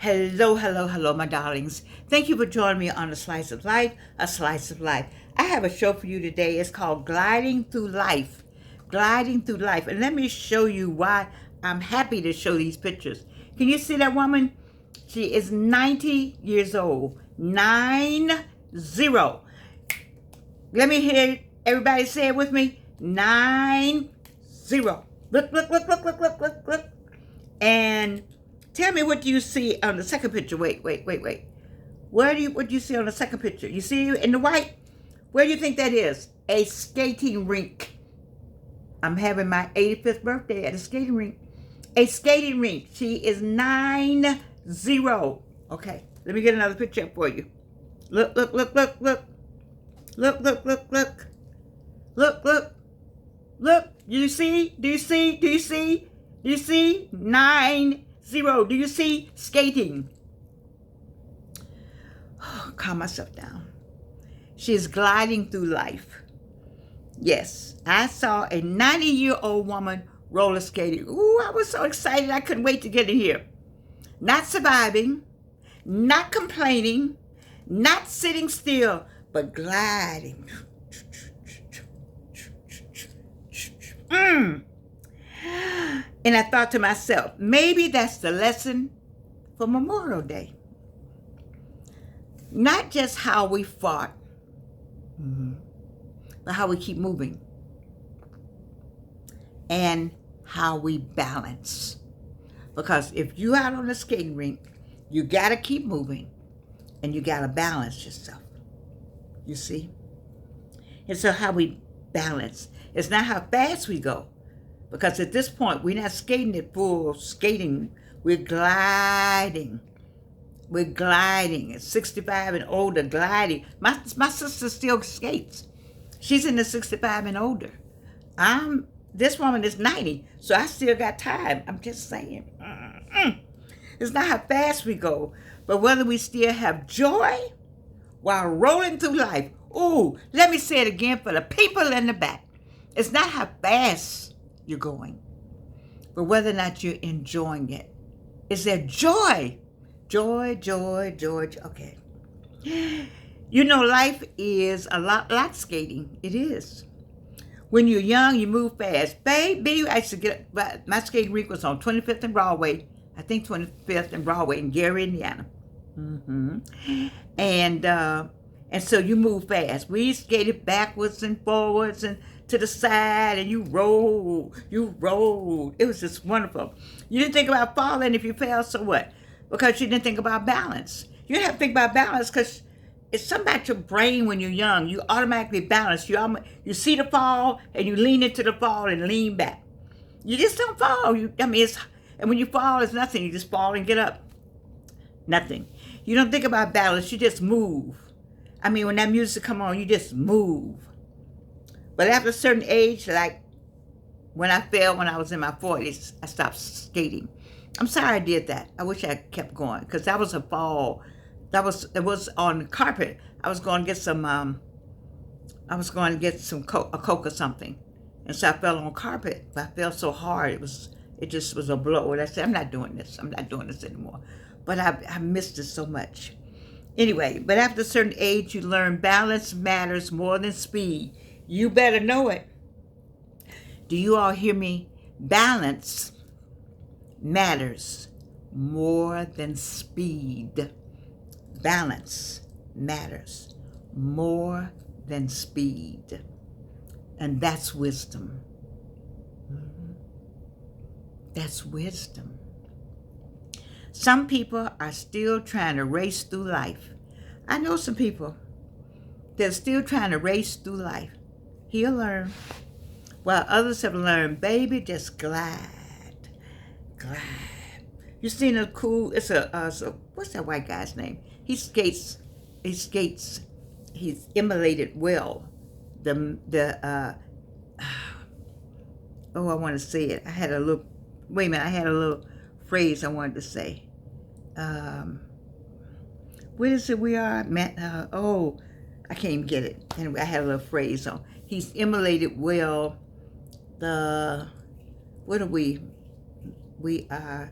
Hello, hello, hello, my darlings. Thank you for joining me on A Slice of Life, A Slice of Life. I have a show for you today. It's called Gliding Through Life. Gliding Through Life. And let me show you why I'm happy to show these pictures. Can you see that woman? She is 90 years old. 90. Let me hear everybody say it with me. 90. Look. And tell me, what do you see on the second picture? Wait. What do you see on the second picture? You see in the white? Where do you think that is? A skating rink. I'm having my 85th birthday at a skating rink. A skating rink. She is 90. Okay, let me get another picture up for you. Look. Look. Do you see? 90. Do you see skating? Oh, calm myself down. She is gliding through life. Yes, I saw a 90-year-old woman roller skating. Ooh, I was so excited. I couldn't wait to get in here. Not surviving, not complaining, not sitting still, but gliding. And I thought to myself, maybe that's the lesson for Memorial Day. Not just how we fought, but how we keep moving. And how we balance. Because if you're out on the skating rink, you got to keep moving. And you got to balance yourself. You see? And so how we balance. It's not how fast we go. Because at this point, we're not skating at full skating. We're gliding. At 65 and older, gliding. My sister still skates. She's in the 65 and older. This woman is 90, so I still got time. I'm just saying. It's not how fast we go, but whether we still have joy while rolling through life. Ooh, let me say it again for the people in the back. It's not how fast you're going, but whether or not you're enjoying it. Is there joy? Joy. Okay. You know, life is a lot like skating. It is. When you're young, you move fast. Baby, I used to get, my skating rink was on 25th and Broadway. I think 25th and Broadway in Gary, Indiana. And so you move fast. We skated backwards and forwards and to the side, and you rolled. It was just wonderful. You didn't think about falling. If you fell, so what? Because you didn't think about balance. You didn't have to think about balance because it's something about your brain when you're young. You automatically balance. You see the fall, and you lean into the fall and lean back. You just don't fall. And when you fall, it's nothing. You just fall and get up. Nothing. You don't think about balance. You just move. When that music come on, you just move. But after a certain age, like when I fell when I was in my 40s, I stopped skating. I'm sorry I did that. I wish I kept going because that was a fall. It was on carpet. I was going to get some a Coke or something, and so I fell on carpet. But I fell so hard it just was a blow. And I said, I'm not doing this anymore. But I missed it so much. Anyway, but after a certain age, you learn balance matters more than speed. You better know it. Do you all hear me? Balance matters more than speed. Balance matters more than speed. And that's wisdom. That's wisdom. Some people are still trying to race through life. I know some people that are still trying to race through life. He'll learn. While others have learned, baby, just glide. You seen a cool, what's that white guy's name? He skates, he's immolated well. I want to say it. I had a little phrase I wanted to say. What is it we are? I can't even get it. Anyway, I had a little phrase on. He's immolated well. What are we? We are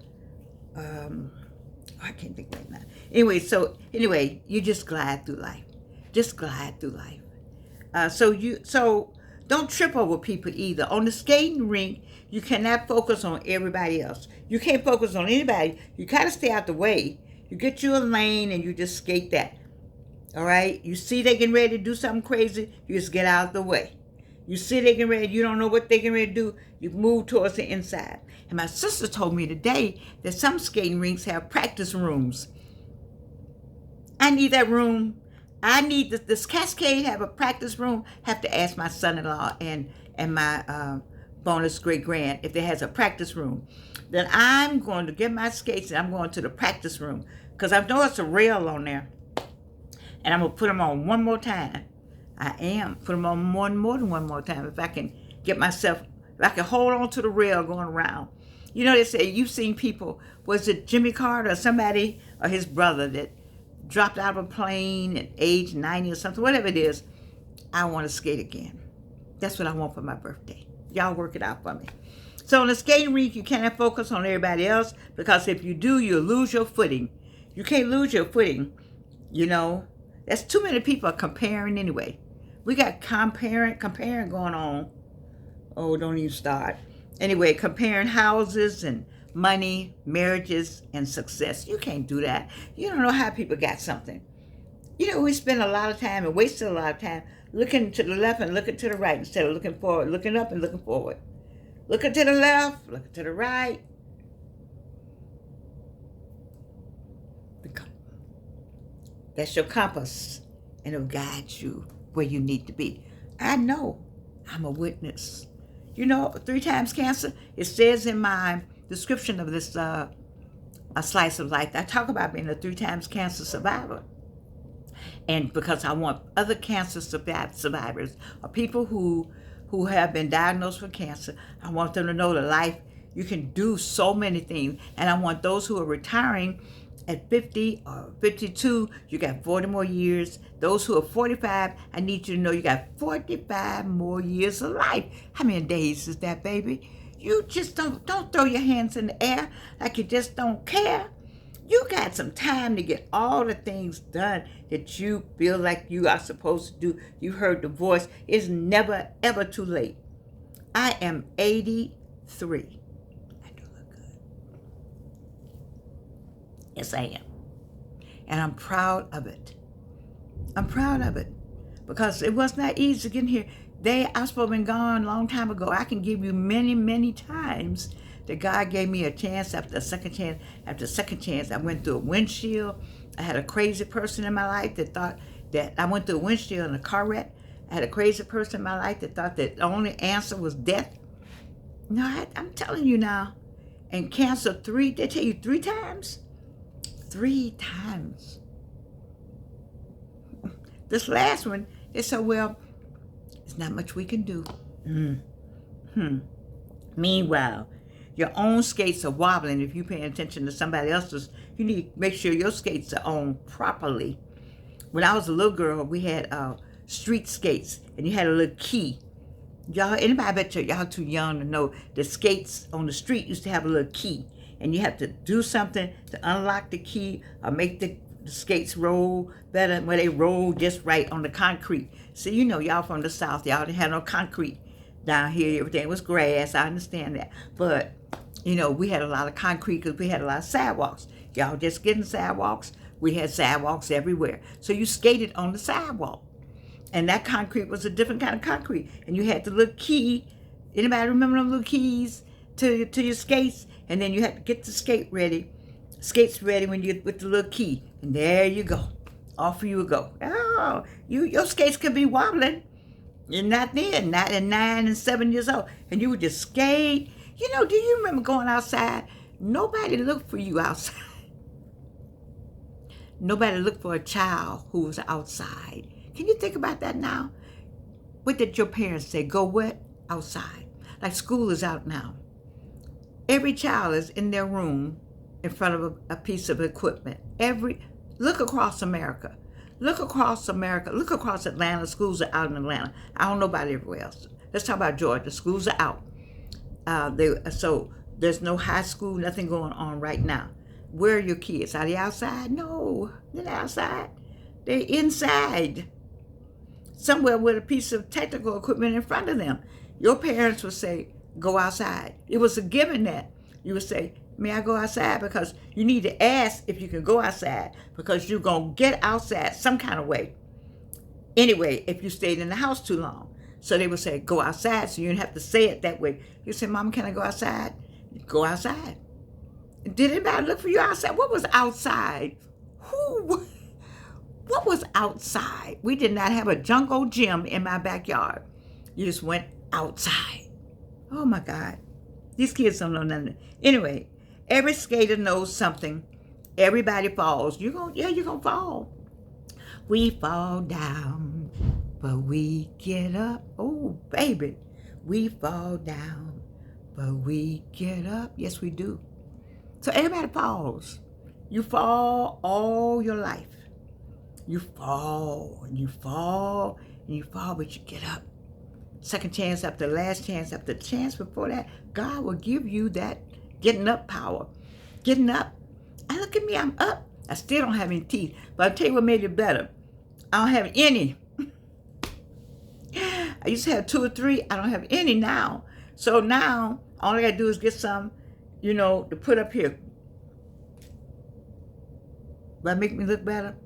Oh, I can't think right now. Anyway, you just glide through life. Just glide through life. So don't trip over people either. On the skating rink, you cannot focus on everybody else. You can't focus on anybody. You gotta stay out the way. You get you a lane and you just skate that. All right? You see they getting ready to do something crazy, you just get out of the way. You see they getting ready, you don't know what they getting ready to do, you move towards the inside. And my sister told me today that some skating rinks have practice rooms. I need that room. I need this Cascade have a practice room. Have to ask my son-in-law and my bonus great-grand if they has a practice room. Then I'm going to get my skates and I'm going to the practice room because I know it's a rail on there. And I'm going to put them on one more time. I am. Put them on more than one more time. If I can get myself, if I can hold on to the rail going around. You know, they say you've seen people, was it Jimmy Carter or somebody or his brother that dropped out of a plane at age 90 or something, whatever it is. I want to skate again. That's what I want for my birthday. Y'all work it out for me. So on the skating rink, you cannot focus on everybody else because if you do, you'll lose your footing. You can't lose your footing, you know. That's too many people comparing anyway. We got comparing going on. Oh, don't even start. Anyway, comparing houses and money, marriages, and success. You can't do that. You don't know how people got something. You know, we spend a lot of time and wasted a lot of time looking to the left and looking to the right instead of looking forward, looking up and looking forward. Looking to the left, looking to the right. That's your compass, and it'll guide you where you need to be. I know. I'm a witness. You know, 3 times cancer, it says in my description of this A Slice of Life, I talk about being a 3 times cancer survivor. And because I want other cancer survivors, or people who have been diagnosed with cancer, I want them to know that life, you can do so many things. And I want those who are retiring at 50 or 52, you got 40 more years. Those who are 45, I need you to know you got 45 more years of life. How many days is that, baby? You just don't throw your hands in the air like you just don't care. You got some time to get all the things done that you feel like you are supposed to do. You heard the voice. It's never, ever too late. I am 83. Yes, I am. And I'm proud of it. I'm proud of it. Because it was not easy to get in here. I was supposed to have been gone a long time ago. I can give you many, many times that God gave me a chance after a second chance. After a second chance, I went through a windshield. I had a crazy person in my life that thought that I went through a windshield in a car wreck. I had a crazy person in my life that thought that the only answer was death. No, I'm telling you now. And cancer they tell you 3 times? 3 times. This last one, they said, well, there's not much we can do. Meanwhile, your own skates are wobbling. If you're paying attention to somebody else's, you need to make sure your skates are on properly. When I was a little girl, we had street skates, and you had a little key. Anybody bet y'all too young to know the skates on the street used to have a little key. And you have to do something to unlock the key or make the skates roll better where they roll just right on the concrete. So you know, y'all from the South, y'all didn't have no concrete down here. Everything was grass. I understand that. But, you know, we had a lot of concrete because we had a lot of sidewalks. Y'all just getting sidewalks. We had sidewalks everywhere. So you skated on the sidewalk. And that concrete was a different kind of concrete. And you had the little key. Anybody remember them little keys to your skates? And then you had to get the skates ready when you with the little key. And there you go. Off you go. Oh, your skates could be wobbling. You're not then, not at 9 and 7 years old. And you would just skate. You know, do you remember going outside? Nobody looked for you outside. Nobody looked for a child who was outside. Can you think about that now? What did your parents say? Go what? Outside. Like school is out now. Every child is in their room in front of a piece of equipment. Look across America. Look across America. Look across Atlanta. Schools are out in Atlanta. I don't know about everywhere else. Let's talk about Georgia. Schools are out. So there's no high school, nothing going on right now. Where are your kids? Are they outside? No, they're not outside. They're inside, somewhere with a piece of technical equipment in front of them. Your parents would say, go outside. It was a given that you would say, may I go outside? Because you need to ask if you can go outside, because you're going to get outside some kind of way. Anyway, if you stayed in the house too long. So they would say, go outside, so you didn't have to say it that way. You say, Mama, can I go outside? Go outside. Did anybody look for you outside? What was outside? Who? What was outside? We did not have a jungle gym in my backyard. You just went outside. Oh my God. These kids don't know nothing. Anyway, every skater knows something. Everybody falls. You're gonna fall. We fall down, but we get up. Oh, baby. We fall down, but we get up. Yes, we do. So everybody falls. You fall all your life. You fall, and you fall, and you fall, but you get up. Second chance after last chance after the chance before that, God will give you that getting up power. Getting up. And look at me, I'm up. I still don't have any teeth, but I'll tell you what made it better. I don't have any. I used to have 2 or 3. I don't have any now. So now, all I got to do is get some, to put up here. Will that make me look better?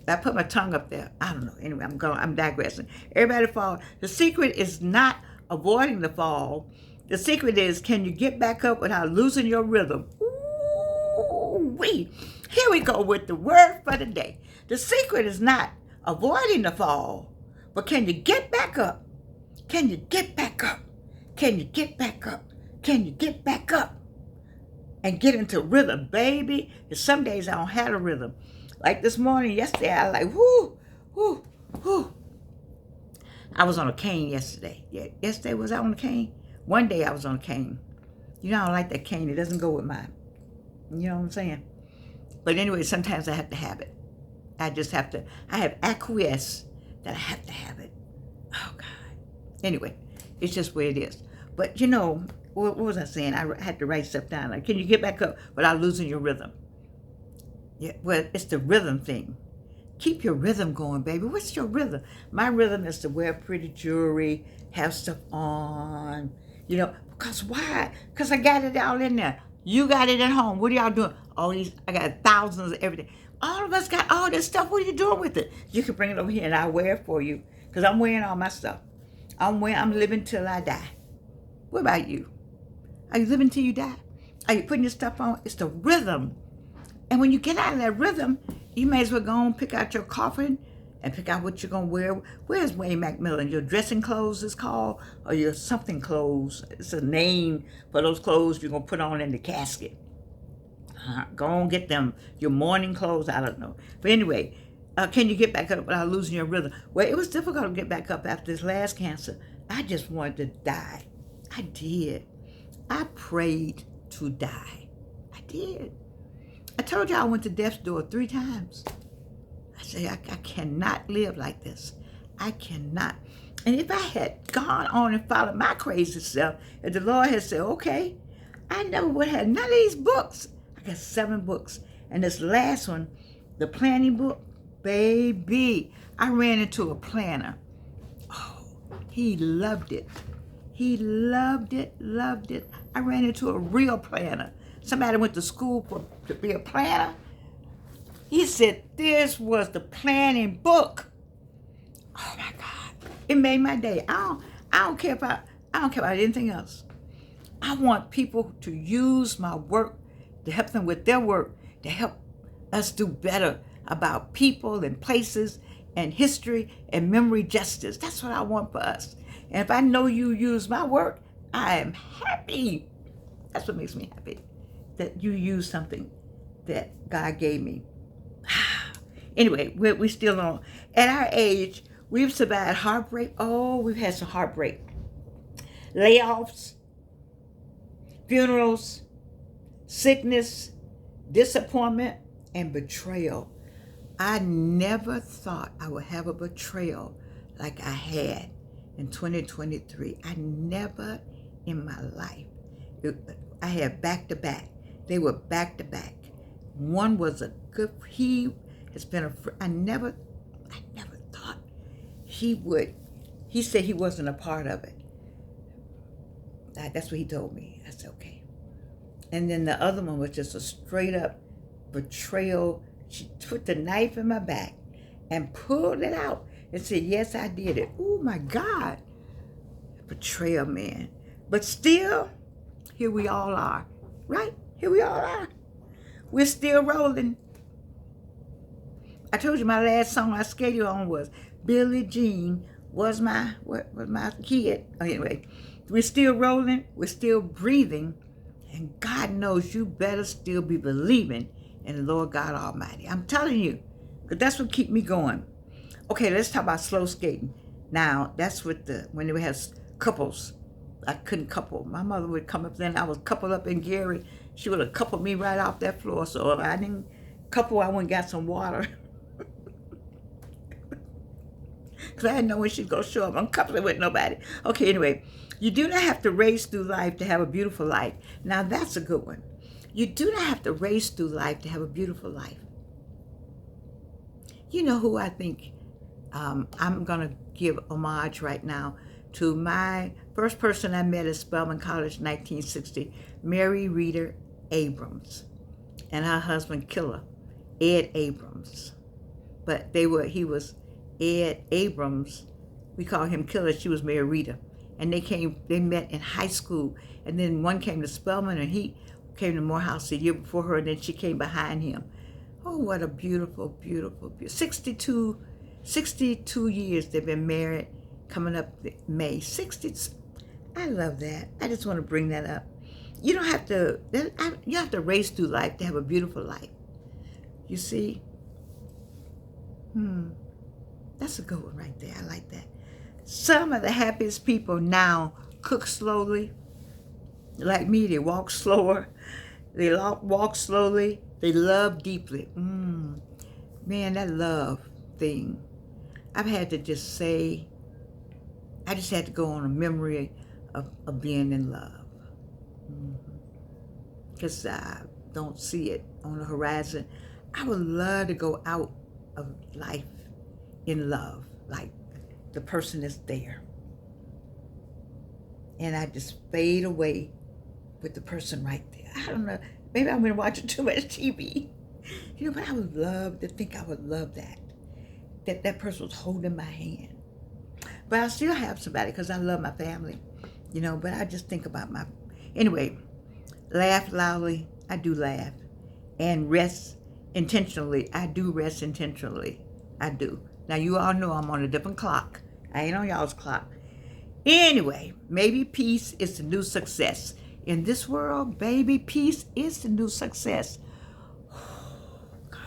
I put my tongue up there. I don't know. Anyway, I'm digressing. Everybody fall. The secret is not avoiding the fall. The secret is, can you get back up without losing your rhythm? Ooh-wee. Here we go with the word for the day. The secret is not avoiding the fall, but can you get back up? Can you get back up? Can you get back up? Can you get back up? And get into rhythm, baby. Because some days I don't have a rhythm. Like this morning, yesterday, I was like, whoo, whoo, whoo. I was on a cane yesterday. Yeah, yesterday was I on a cane? One day I was on a cane. I don't like that cane. It doesn't go with mine. You know what I'm saying? But anyway, sometimes I have to have it. I have acquiesced that I have to have it. Oh, God. Anyway, it's just where it is. But, what was I saying? I had to write stuff down. Like, can you get back up without losing your rhythm? Yeah, well, it's the rhythm thing. Keep your rhythm going, baby. What's your rhythm? My rhythm is to wear pretty jewelry, have stuff on, because why? Because I got it all in there. You got it at home. What are y'all doing? I got thousands of everything. All of us got all this stuff. What are you doing with it? You can bring it over here and I'll wear it for you, because I'm wearing all my stuff. I'm living till I die. What about you? Are you living till you die? Are you putting your stuff on? It's the rhythm. And when you get out of that rhythm, you may as well go and pick out your coffin and pick out what you're going to wear. Where's Wayne McMillan? Your dressing clothes is called, or your something clothes. It's a name for those clothes you're going to put on in the casket. Go and get them. Your mourning clothes, I don't know. But anyway, can you get back up without losing your rhythm? Well, it was difficult to get back up after this last cancer. I just wanted to die. I did. I prayed to die. I did. I told you I went to death's door 3 times. I said, I cannot live like this. I cannot. And if I had gone on and followed my crazy self, if the Lord had said, okay, I never would have had none of these books. I got 7 books. And this last one, the planning book, baby, I ran into a planner. Oh, he loved it. He loved it, loved it. I ran into a real planner. Somebody went to school to be a planner. He said this was the planning book. Oh my God. It made my day. I don't care about anything else. I want people to use my work to help them with their work, to help us do better about people and places and history and memory justice. That's what I want for us. And if I know you use my work, I am happy. That's what makes me happy, that you use something that God gave me. Anyway, we still don't. At our age, we've survived heartbreak. Oh, we've had some heartbreak. Layoffs, funerals, sickness, disappointment, and betrayal. I never thought I would have a betrayal like I had in 2023. I never in my life. I had back to back. They were back to back. One was a good, he has been a, I never thought he would, he said he wasn't a part of it. That's what he told me. I said, okay. And then the other one was just a straight up betrayal. She put the knife in my back and pulled it out and said, yes, I did it. Oh my God. Betrayal, man. But still, here we all are, right? Here we all are. We're still rolling. I told you my last song I skated on was Billie Jean was my kid. Anyway, we're still rolling. We're still breathing. And God knows you better still be believing in the Lord God Almighty. I'm telling you, because that's what keep me going. Okay, let's talk about slow skating. Now, that's with when they had couples. I couldn't couple. My mother would come up then. I was coupled up in Gary. She would have coupled me right off that floor. So if I didn't couple, I went and got some water. Because I didn't know when she'd go show up. I'm coupling with nobody. Okay, anyway. You do not have to race through life to have a beautiful life. Now, that's a good one. You do not have to race through life to have a beautiful life. You know who I think I'm going to give homage right now to my first person I met at Spelman College in 1960, Mary Reeder Abrams, and her husband, Killer, Ed Abrams. But he was Ed Abrams. We call him Killer. She was Mary Reeder. And they met in high school. And then one came to Spelman, and he came to Morehouse a year before her, and then she came behind him. Oh, what a beautiful, beautiful, beautiful. 62 years they've been married, coming up May. 60. I love that. I just want to bring that up. You don't have to race through life to have a beautiful life. You see? That's a good one right there. I like that. Some of the happiest people now cook slowly. Like me, they walk slower. They walk slowly. They love deeply. Man, that love thing. I've had to just say, I just had to go on a memory of being in love. Because I don't see it on the horizon. I would love to go out of life in love, like the person is there. And I just fade away with the person right there. I don't know. Maybe I've been watching too much TV. You know, but I would love to think I would love that person was holding my hand. But I still have somebody because I love my family, you know, but I just think about anyway, laugh loudly. I do laugh. And rest intentionally. I do rest intentionally. I do. Now, you all know I'm on a different clock. I ain't on y'all's clock. Anyway, maybe peace is the new success. In this world, baby, peace is the new success. Oh, God.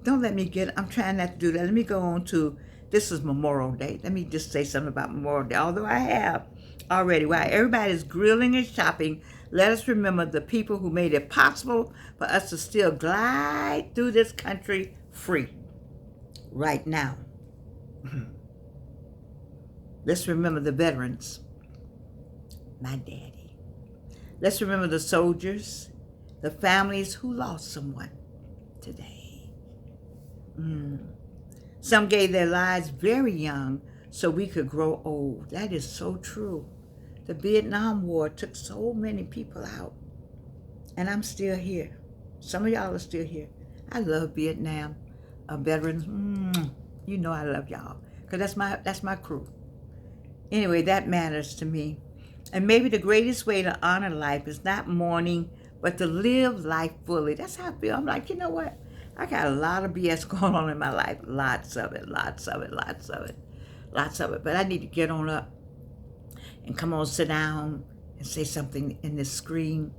Don't let me I'm trying not to do that. Let me go on to, this is Memorial Day. Let me just say something about Memorial Day. Although I have already, while everybody's grilling and shopping, let us remember the people who made it possible for us to still glide through this country free. Right now. Let's remember the veterans. My daddy. Let's remember the soldiers, the families who lost someone today. Some gave their lives very young so we could grow old. That is so true. The Vietnam War took so many people out. And I'm still here. Some of y'all are still here. I love Vietnam. Veterans, you know I love y'all, because that's my crew. Anyway, that matters to me. And maybe the greatest way to honor life is not mourning, but to live life fully. That's how I feel. I'm like, you know what? I got a lot of BS going on in my life. Lots of it. But I need to get on up and come on, sit down and say something in this screen.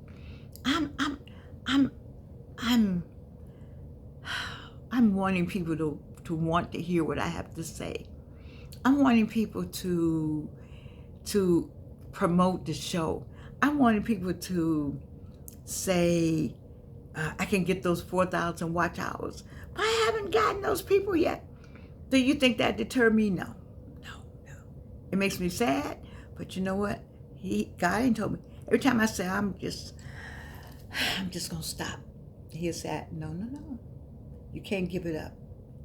I'm wanting people to want to hear what I have to say. I'm wanting people to promote the show. I'm wanting people to say, I can get those 4,000 watch hours. But I haven't gotten those people yet. Do you think that deterred me? No. It makes me sad, but you know what? God ain't told me. Every time I say I'm just gonna stop. He'll say, no, no, no. You can't give it up.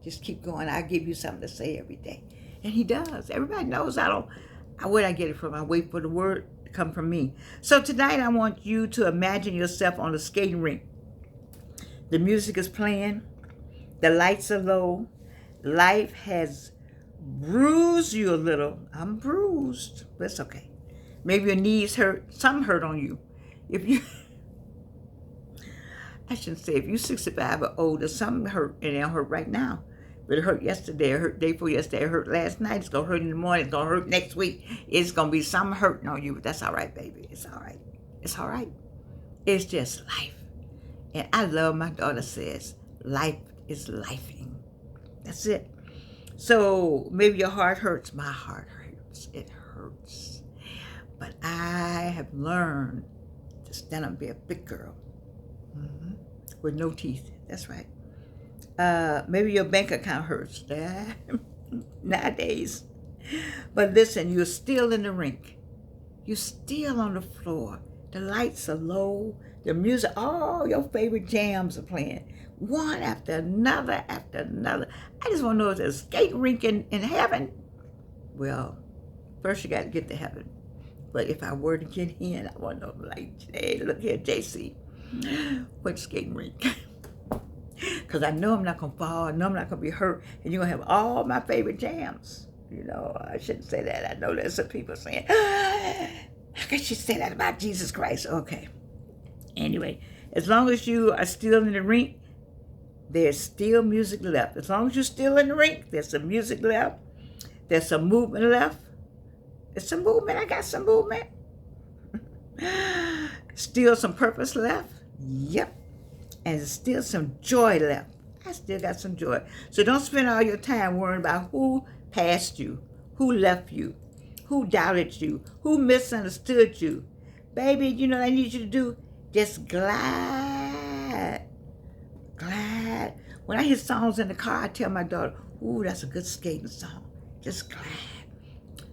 Just keep going. I'll give you something to say every day. And he does. Everybody knows where I get it from. I wait for the word to come from me. So tonight I want you to imagine yourself on the skating rink. The music is playing. The lights are low. Life has bruised you a little. I'm bruised, but it's okay. Maybe your knees hurt. Something hurt on you. If you, I shouldn't say, if you're 65 or older, something hurt, and it'll hurt right now. But it hurt yesterday, it hurt day before yesterday, it hurt last night, it's going to hurt in the morning, it's going to hurt next week. It's going to be something hurting on you, but that's all right, baby. It's all right. It's all right. It's just life. And I love my daughter says, life is lifing. That's it. So maybe your heart hurts. My heart hurts. It hurts. But I have learned to stand up and be a big girl. With no teeth. That's right. Maybe your bank account hurts nowadays. But listen, you're still in the rink. You're still on the floor. The lights are low. The music, all your favorite jams are playing. One after another after another. I just want to know if there's a skate rink in heaven. Well, first you got to get to heaven. But if I were to get in, I want to know, like, hey, look here, JC. What skating rink? Because I know I'm not going to fall. I know I'm not going to be hurt. And you're going to have all my favorite jams. You know, I shouldn't say that. I know there's some people saying, how can she say that about Jesus Christ? Okay. Anyway, as long as you are still in the rink, there's still music left. As long as you're still in the rink, there's some music left. There's some movement left. There's some movement. I got some movement. Still some purpose left. Yep. And there's still some joy left. I still got some joy. So don't spend all your time worrying about who passed you, who left you, who doubted you, who misunderstood you. Baby, you know what I need you to do? Just glide. Glide. When I hear songs in the car, I tell my daughter, ooh, that's a good skating song. Just glide.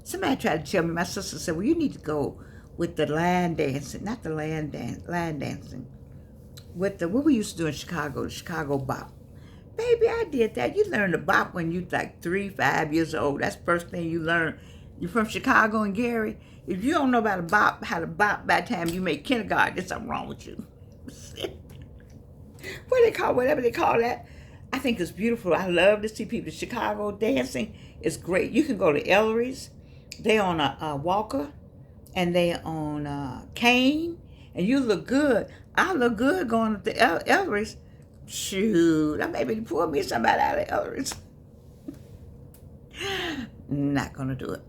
Somebody tried to tell me, my sister said, well, you need to go with the line dancing, not the line dancing. With what we used to do in Chicago, the Chicago bop. Baby, I did that. You learn the bop when you're like 3, 5 years old. That's the first thing you learn. You're from Chicago and Gary. If you don't know about how to bop by the time you make kindergarten, there's something wrong with you. Whatever they call that. I think it's beautiful. I love to see people in Chicago dancing. It's great. You can go to Ellery's. They on a Walker, and they on Cane, and you look good. I look good going to Ellery's. Shoot, I maybe pull me somebody out of Ellery's. Not gonna do it.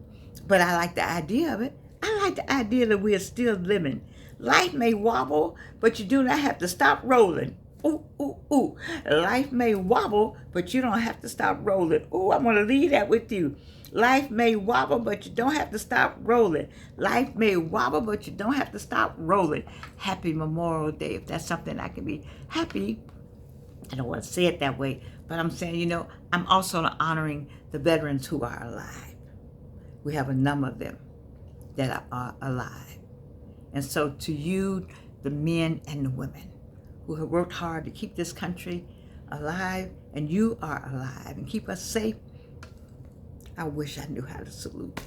But I like the idea of it. I like the idea that we're still living. Life may wobble, but you do not have to stop rolling. Ooh, ooh, ooh. Life may wobble, but you don't have to stop rolling. Ooh, I'm gonna leave that with you. Life may wobble, but you don't have to stop rolling. Life may wobble, but you don't have to stop rolling. Happy Memorial Day. If that's something I can be happy, I don't want to say it that way, but I'm saying, you know, I'm also honoring the veterans who are alive. We have a number of them that are alive. And so to you, the men and the women who have worked hard to keep this country alive, and you are alive and keep us safe, I wish I knew how to salute.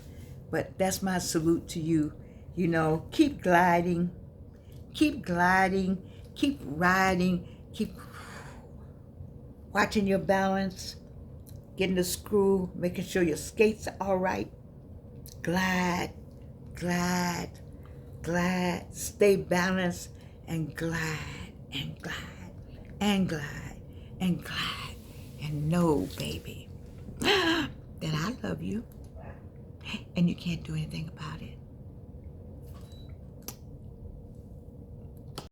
But that's my salute to you. You know, keep gliding, keep riding, keep watching your balance, getting the screw, making sure your skates are all right. Glide, glide, glide, stay balanced, and glide, and glide, and glide, and glide, and know, baby, that I love you, and you can't do anything about it.